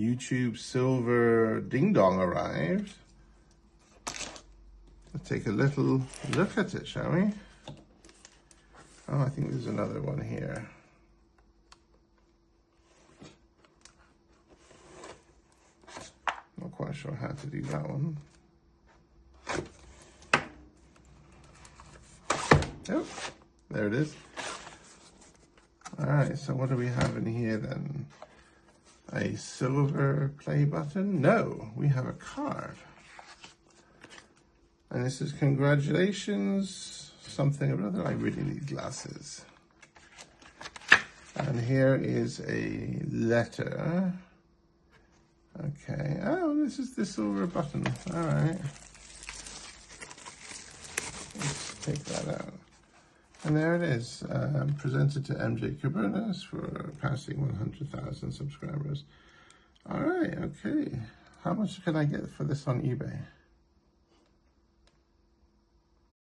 YouTube silver ding dong arrived. Let's take a little look at it, shall we? Oh, I think there's another one here. Not quite sure how to do that one. Oh, there it is. All right, so what do we have in here then? A silver play button? No, we have a card. And this is congratulations, something or other. I really need glasses. And here is a letter. Okay, oh, this is the silver button. All right. Let's take that out. And there it is, presented to MJ Cabernas for passing 100,000 subscribers. All right, okay. How much can I get for this on eBay?